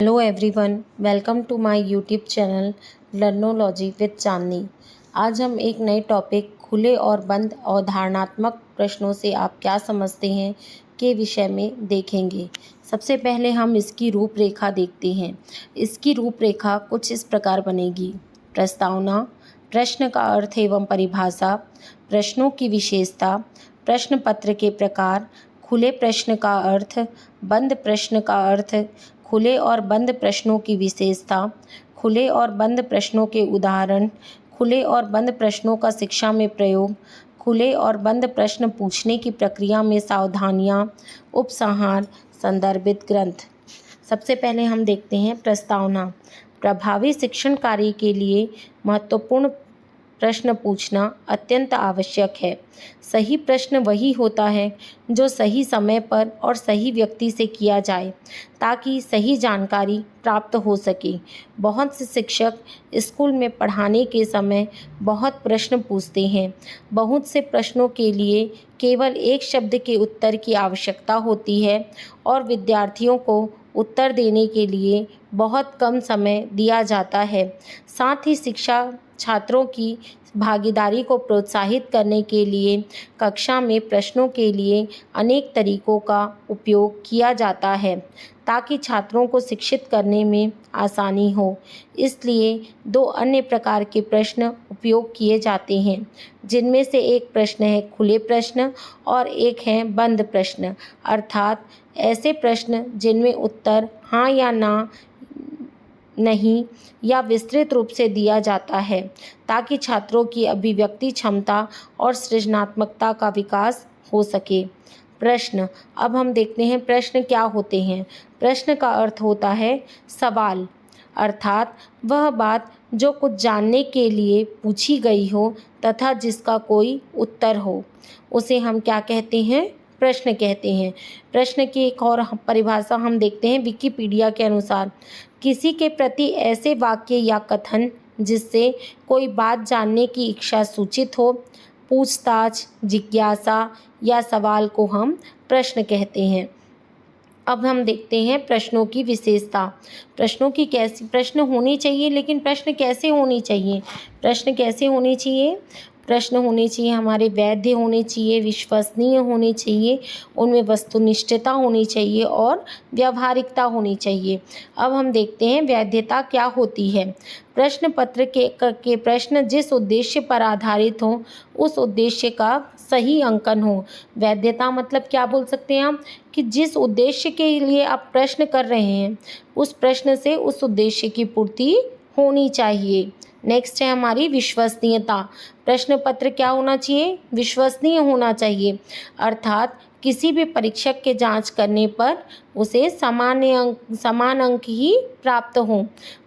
Hello everyone, welcome to my YouTube channel Learnology with Chandni. आज हम एक नए टॉपिक खुले और बंद अवधारणात्मक प्रश्नों से आप क्या समझते हैं के विषय में देखेंगे। सबसे पहले हम इसकी रूपरेखा देखते हैं। इसकी रूपरेखा कुछ इस प्रकार बनेगी। प्रस्तावना, प्रश्न का अर्थ एवं परिभाषा, प्रश्नों की विशेषता, प्रश्न पत्र के प्रकार, खुले प्रश्न का अर्थ, बंद प्रश्न का अर्थ, खुले और बंद प्रश्नों की विशेषता, खुले और बंद प्रश्नों के उदाहरण, खुले और बंद प्रश्नों का शिक्षा में प्रयोग, खुले और बंद प्रश्न पूछने की प्रक्रिया में सावधानियाँ, उपसंहार, संदर्भित ग्रंथ। सबसे पहले हम देखते हैं प्रस्तावना। प्रभावी शिक्षण कार्य के लिए महत्वपूर्ण प्रश्न पूछना अत्यंत आवश्यक है। सही प्रश्न वही होता है जो सही समय पर और सही व्यक्ति से किया जाए ताकि सही जानकारी प्राप्त हो सके। बहुत से शिक्षक स्कूल में पढ़ाने के समय बहुत प्रश्न पूछते हैं। बहुत से प्रश्नों के लिए केवल एक शब्द के उत्तर की आवश्यकता होती है और विद्यार्थियों को उत्तर देने के लिए बहुत कम समय दिया जाता है। साथ ही शिक्षा छात्रों की भागीदारी को प्रोत्साहित करने के लिए कक्षा में प्रश्नों के लिए अनेक तरीकों का उपयोग किया जाता है ताकि छात्रों को शिक्षित करने में आसानी हो। इसलिए दो अन्य प्रकार के प्रश्न उपयोग किए जाते हैं, जिनमें से एक प्रश्न है खुले प्रश्न और एक है बंद प्रश्न, अर्थात ऐसे प्रश्न जिनमें उत्तर हाँ या ना, नहीं या विस्तृत रूप से दिया जाता है ताकि छात्रों की अभिव्यक्ति क्षमता और सृजनात्मकता का विकास हो सके। प्रश्न। अब हम देखते हैं प्रश्न क्या होते हैं। प्रश्न का अर्थ होता है सवाल, अर्थात वह बात जो कुछ जानने के लिए पूछी गई हो तथा जिसका कोई उत्तर हो, उसे हम क्या कहते हैं? प्रश्न कहते हैं। प्रश्न की एक और परिभाषा हम देखते हैं विकिपीडिया के अनुसार। किसी के प्रति ऐसे वाक्य या कथन जिससे कोई बात जानने की इच्छा सूचित हो, पूछताछ, जिज्ञासा या सवाल को हम प्रश्न कहते हैं। अब हम देखते हैं प्रश्नों की विशेषता। प्रश्नों की कैसी प्रश्न होनी चाहिए, लेकिन प्रश्न कैसे होनी चाहिए? प्रश्न कैसे होने चाहिए? प्रश्न होने चाहिए हमारे वैध होने चाहिए, विश्वसनीय होने चाहिए, उनमें वस्तुनिष्ठता होनी चाहिए और व्यावहारिकता होनी चाहिए। अब हम देखते हैं वैधता क्या होती है। प्रश्न पत्र के प्रश्न जिस उद्देश्य पर आधारित हो उस उद्देश्य का सही अंकन हो। वैधता मतलब क्या बोल सकते हैं हम कि जिस उद्देश्य के लिए आप प्रश्न कर रहे हैं उस प्रश्न से उस उद्देश्य की पूर्ति होनी चाहिए। नेक्स्ट है हमारी विश्वसनीयता। प्रश्न पत्र क्या होना चाहिए? विश्वसनीय होना चाहिए, अर्थात किसी भी परीक्षक के जांच करने पर उसे समान अंक ही प्राप्त हों।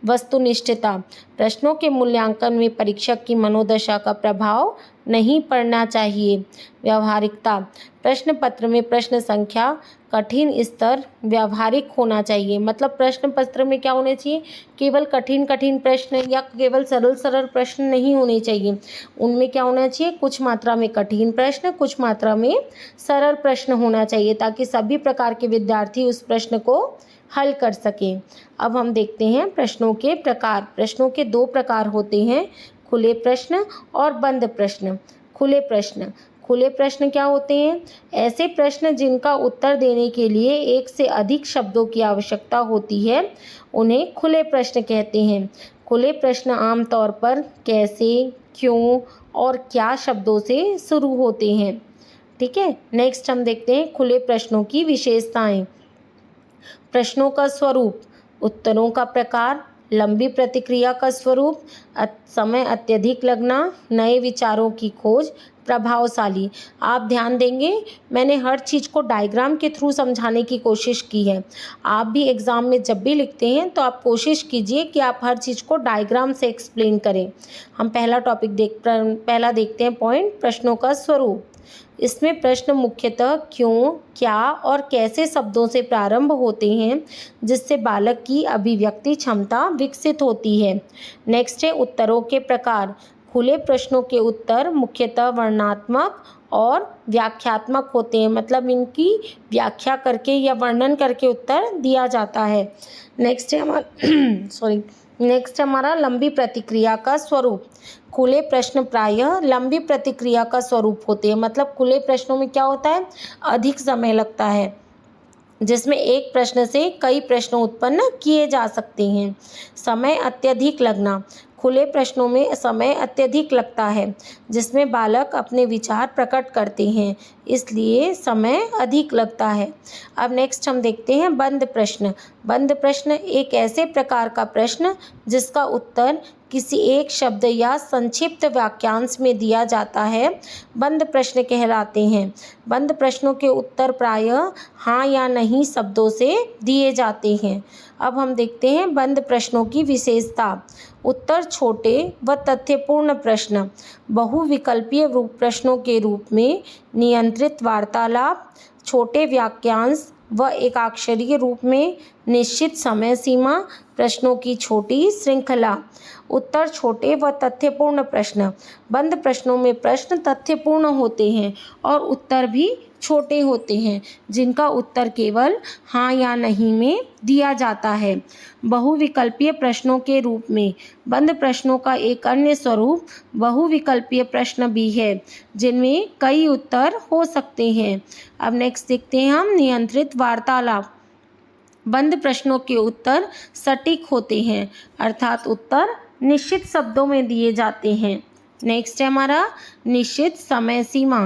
वस्तुनिष्ठता। प्रश्नों के मूल्यांकन में परीक्षक की मनोदशा का प्रभाव नहीं पड़ना चाहिए। व्यावहारिकता। प्रश्न पत्र में प्रश्न संख्या, कठिन स्तर व्यावहारिक होना चाहिए। मतलब प्रश्न पत्र में क्या होने चाहिए? केवल कठिन प्रश्न या केवल सरल प्रश्न नहीं होने चाहिए। उनमें क्या होना चाहिए? कुछ मात्रा में कठिन प्रश्न, कुछ मात्रा में सरल प्रश्न होना चाहिए ताकि सभी प्रकार के विद्यार्थी उस प्रश्न को हल कर सकें। अब हम देखते हैं प्रश्नों के प्रकार। प्रश्नों के दो प्रकार होते हैं, खुले प्रश्न और बंद प्रश्न। खुले प्रश्न क्या होते हैं? ऐसे प्रश्न जिनका उत्तर देने के लिए एक से अधिक शब्दों की आवश्यकता होती है, उन्हें खुले प्रश्न कहते हैं। खुले प्रश्न आमतौर पर कैसे, क्यों और क्या शब्दों से शुरू होते हैं। ठीक है, नेक्स्ट हम देखते हैं खुले प्रश्नों की विशेषताएं। प्रश्नों का स्वरूप, उत्तरों का प्रकार, लंबी प्रतिक्रिया का स्वरूप, समय अत्यधिक लगना, नए विचारों की खोज, प्रभावशाली। आप ध्यान देंगे मैंने हर चीज़ को डायग्राम के थ्रू समझाने की कोशिश की है। आप भी एग्ज़ाम में जब भी लिखते हैं तो आप कोशिश कीजिए कि आप हर चीज़ को डायग्राम से एक्सप्लेन करें। हम पहला देखते हैं पॉइंट, प्रश्नों का स्वरूप। इसमें प्रश्न मुख्यतः क्यों, क्या और कैसे शब्दों से प्रारंभ होते हैं जिससे बालक की अभिव्यक्ति क्षमता विकसित होती है। नेक्स्ट है उत्तरों के प्रकार। खुले प्रश्नों के उत्तर मुख्यतः वर्णनात्मक और व्याख्यात्मक होते हैं, मतलब इनकी व्याख्या करके या वर्णन करके उत्तर दिया जाता है। नेक्स्ट है हमारा नेक्स्ट हमारा लंबी प्रतिक्रिया का स्वरूप। खुले प्रश्न प्रायः लंबी प्रतिक्रिया का स्वरूप होते हैं, मतलब खुले प्रश्नों में क्या होता है, अधिक समय लगता है, जिसमें एक प्रश्न से कई प्रश्न उत्पन्न किए जा सकते हैं। समय अत्यधिक लगना। खुले प्रश्नों में समय अत्यधिक लगता है, जिसमें बालक अपने विचार प्रकट करते हैं, इसलिए समय अधिक लगता है। अब नेक्स्ट हम देखते हैं बंद प्रश्न। बंद प्रश्न एक ऐसे प्रकार का प्रश्न जिसका उत्तर किसी एक शब्द या संक्षिप्त वाक्यांश में दिया जाता है, बंद प्रश्न कहलाते हैं। बंद प्रश्नों के उत्तर प्रायः हाँ या नहीं शब्दों से दिए जाते हैं। अब हम देखते हैं बंद प्रश्नों की विशेषता। उत्तर छोटे व तथ्यपूर्ण प्रश्न। बहुविकल्पीय प्रश्नों के रूप में नियंत्रित वार्तालाप, छोटे वाक्यांश व एकाक्षरीय रूप में निश्चित समय सीमा, प्रश्नों की छोटी श्रृंखला। उत्तर छोटे व तथ्यपूर्ण प्रश्न। बंद प्रश्नों में प्रश्न तथ्यपूर्ण होते हैं और उत्तर भी छोटे होते हैं, जिनका उत्तर केवल हाँ या नहीं में दिया जाता है। बहुविकल्पीय प्रश्नों के रूप में बंद प्रश्नों का एक अन्य स्वरूप बहुविकल्पीय प्रश्न भी है, जिनमें कई उत्तर हो सकते हैं। अब नेक्स्ट देखते हैं हम नियंत्रित वार्तालाप। बंद प्रश्नों के उत्तर सटीक होते हैं, अर्थात उत्तर निश्चित शब्दों में दिए जाते हैं। नेक्स्ट है हमारा निश्चित समय सीमा।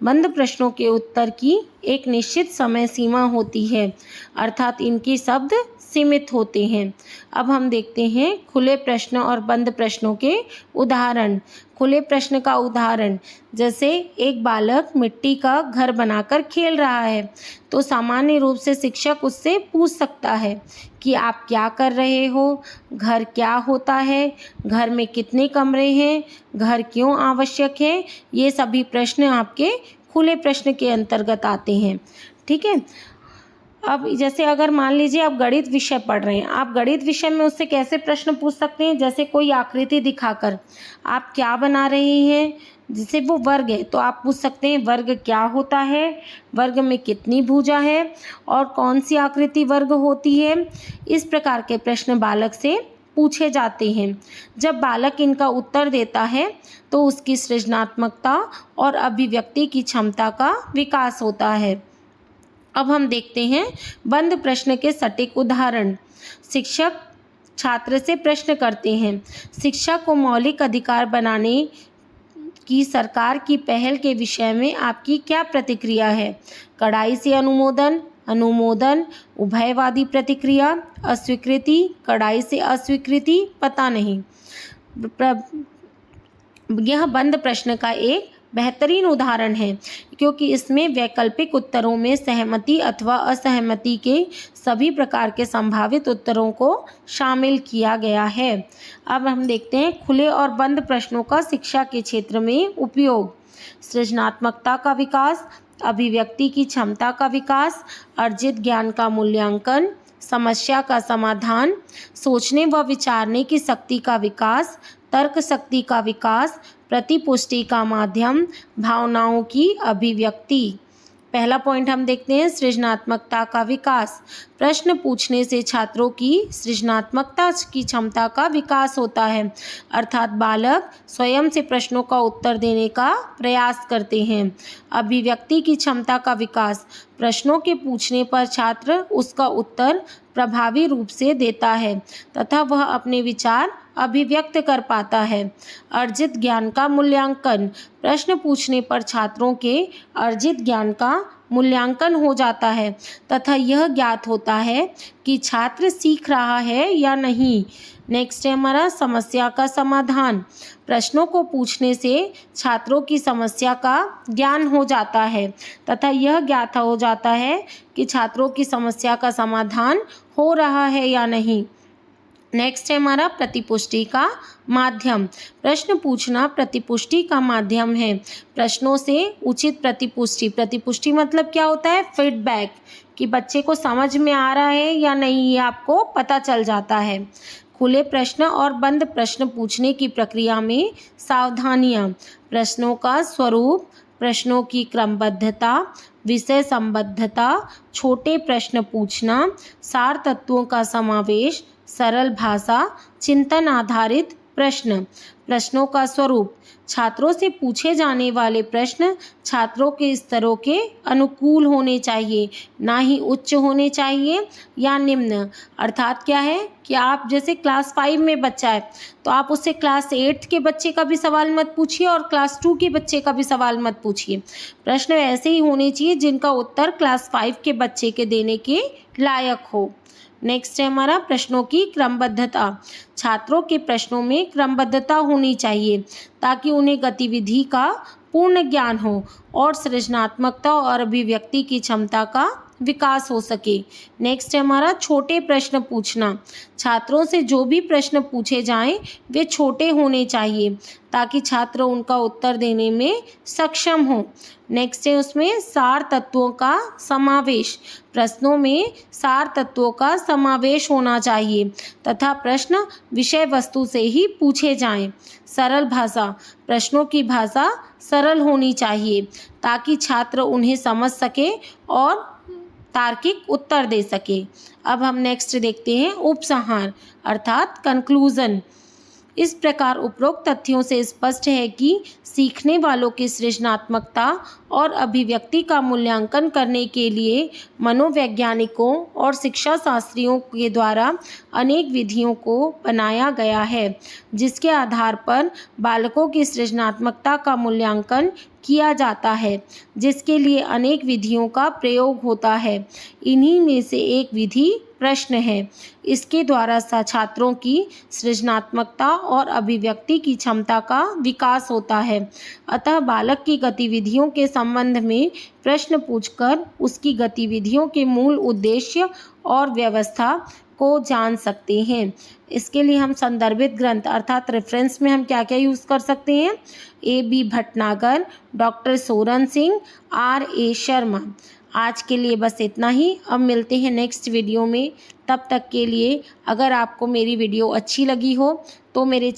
बंद प्रश्नों के उत्तर की एक निश्चित समय सीमा होती है, अर्थात इनकी शब्द सीमित होते हैं। अब हम देखते हैं खुले प्रश्न और बंद प्रश्नों के उदाहरण। खुले प्रश्न का उदाहरण, जैसे एक बालक मिट्टी का घर बनाकर खेल रहा है, तो सामान्य रूप से शिक्षक उससे पूछ सकता है कि आप क्या कर रहे हो, घर क्या होता है, घर में कितने कमरे हैं, घर क्यों आवश्यक है। ये सभी प्रश्न आपके खुले प्रश्न के अंतर्गत आते हैं। ठीक है। अब जैसे अगर मान लीजिए आप गणित विषय पढ़ रहे हैं, आप गणित विषय में उससे कैसे प्रश्न पूछ सकते हैं, जैसे कोई आकृति दिखाकर आप क्या बना रहे हैं, जैसे वो वर्ग है तो आप पूछ सकते हैं वर्ग क्या होता है, वर्ग में कितनी भुजा है और कौन सी आकृति वर्ग होती है। इस प्रकार के प्रश्न बालक से पूछे जाते हैं। जब बालक इनका उत्तर देता है तो उसकी सृजनात्मकता और अभिव्यक्ति की क्षमता का विकास होता है। अब हम देखते हैं बंद प्रश्न के सटीक उदाहरण। शिक्षक छात्र से प्रश्न करते हैं, शिक्षा को मौलिक अधिकार बनाने की सरकार की पहल के विषय में आपकी क्या प्रतिक्रिया है। कड़ाई से अनुमोदन, अनुमोदन, उभयवादी प्रतिक्रिया, अस्वीकृति, कड़ाई से अस्वीकृति, पता नहीं। यह बंद प्रश्न का एक बेहतरीन उदाहरण है, क्योंकि इसमें वैकल्पिक उत्तरों में सहमति अथवा असहमति के सभी प्रकार के संभावित उत्तरों को शामिल किया गया है। अब हम देखते हैं खुले और बंद प्रश्नों का शिक्षा के क्षेत्र में उपयोग। सृजनात्मकता का विकास, अभिव्यक्ति की क्षमता का विकास, अर्जित ज्ञान का मूल्यांकन, समस्या का समाधान, सोचने व विचारने की शक्ति का विकास, तर्क शक्ति का विकास, प्रतिपुष्टि का माध्यम, भावनाओं की अभिव्यक्ति। पहला पॉइंट हम देखते हैं सृजनात्मकता का विकास। प्रश्न पूछने से छात्रों की सृजनात्मकता की क्षमता का विकास होता है, अर्थात बालक स्वयं से प्रश्नों का उत्तर देने का प्रयास करते हैं। अभिव्यक्ति की क्षमता का विकास, प्रश्नों के पूछने पर छात्र उसका उत्तर प्रभावी रूप से देता है तथा वह अपने विचार अभिव्यक्त कर पाता है। अर्जित ज्ञान का मूल्यांकन, प्रश्न पूछने पर छात्रों के अर्जित ज्ञान का मूल्यांकन हो जाता है तथा यह ज्ञात होता है कि छात्र सीख रहा है या नहीं। नेक्स्ट है हमारा समस्या का समाधान। प्रश्नों को पूछने से छात्रों की समस्या का ज्ञान हो जाता है तथा यह ज्ञात हो जाता है कि छात्रों की समस्या का समाधान हो रहा है या नहीं। नेक्स्ट है हमारा प्रतिपुष्टि का माध्यम। प्रश्न पूछना प्रतिपुष्टि का माध्यम है। प्रश्नों से उचित प्रतिपुष्टि, प्रतिपुष्टि मतलब क्या होता है, फीडबैक, कि बच्चे को समझ में आ रहा है या नहीं, ये आपको पता चल जाता है। खुले प्रश्न और बंद प्रश्न पूछने की प्रक्रिया में सावधानियाँ। प्रश्नों का स्वरूप, प्रश्नों की क्रमबद्धता, विषय संबद्धता, छोटे प्रश्न पूछना, सार तत्वों का समावेश, सरल भाषा, चिंतन आधारित प्रश्न। प्रश्नों का स्वरूप, छात्रों से पूछे जाने वाले प्रश्न छात्रों के स्तरों के अनुकूल होने चाहिए, ना ही उच्च होने चाहिए या निम्न। अर्थात क्या है कि आप जैसे क्लास 5 में बच्चा है तो आप उससे क्लास 8 के बच्चे का भी सवाल मत पूछिए और क्लास 2 के बच्चे का भी सवाल मत पूछिए। प्रश्न ऐसे ही होने चाहिए जिनका उत्तर क्लास 5 के बच्चे के देने के लायक हो। नेक्स्ट है हमारा प्रश्नों की क्रमबद्धता। छात्रों के प्रश्नों में क्रमबद्धता होनी चाहिए ताकि उन्हें गतिविधि का पूर्ण ज्ञान हो और सृजनात्मकता और अभिव्यक्ति की क्षमता का विकास हो सके। नेक्स्ट है हमारा छोटे प्रश्न पूछना। छात्रों से जो भी प्रश्न पूछे जाएं वे छोटे होने चाहिए ताकि छात्र उनका उत्तर देने में सक्षम हो। नेक्स्ट है उसमें सार तत्वों का समावेश। प्रश्नों में सार तत्वों का समावेश होना चाहिए तथा प्रश्न विषय वस्तु से ही पूछे जाएं। सरल भाषा, प्रश्नों की भाषा सरल होनी चाहिए ताकि छात्र उन्हें समझ सके और तार्किक उत्तर दे सके। अब हम नेक्स्ट देखते हैं उपसंहार अर्थात कंक्लूजन। इस प्रकार उपरोक्त तथ्यों से स्पष्ट है कि सीखने वालों की सृजनात्मकता और अभिव्यक्ति का मूल्यांकन करने के लिए मनोवैज्ञानिकों और शिक्षा शास्त्रियों के द्वारा अनेक विधियों को बनाया गया है, जिसके आधार पर बालकों की सृजनात्मकता का मूल्यांकन किया जाता है, जिसके लिए अनेक विधियों का प्रयोग होता है। इन्हीं में से एक विधि प्रश्न है। इसके द्वारा छात्रों की सृजनात्मकता और अभिव्यक्ति की क्षमता का विकास होता है। अतः बालक की गतिविधियों के संबंध में प्रश्न पूछकर उसकी गतिविधियों के मूल उद्देश्य और व्यवस्था को जान सकते हैं। इसके लिए हम संदर्भित ग्रंथ अर्थात रेफरेंस में हम क्या क्या यूज़ कर सकते हैं? A.B. Bhatnagar, doctor Soren Singh, R.A. Sharma. आज के लिए बस इतना ही। अब मिलते हैं नेक्स्ट वीडियो में। तब तक के लिए अगर आपको मेरी वीडियो अच्छी लगी हो तो मेरे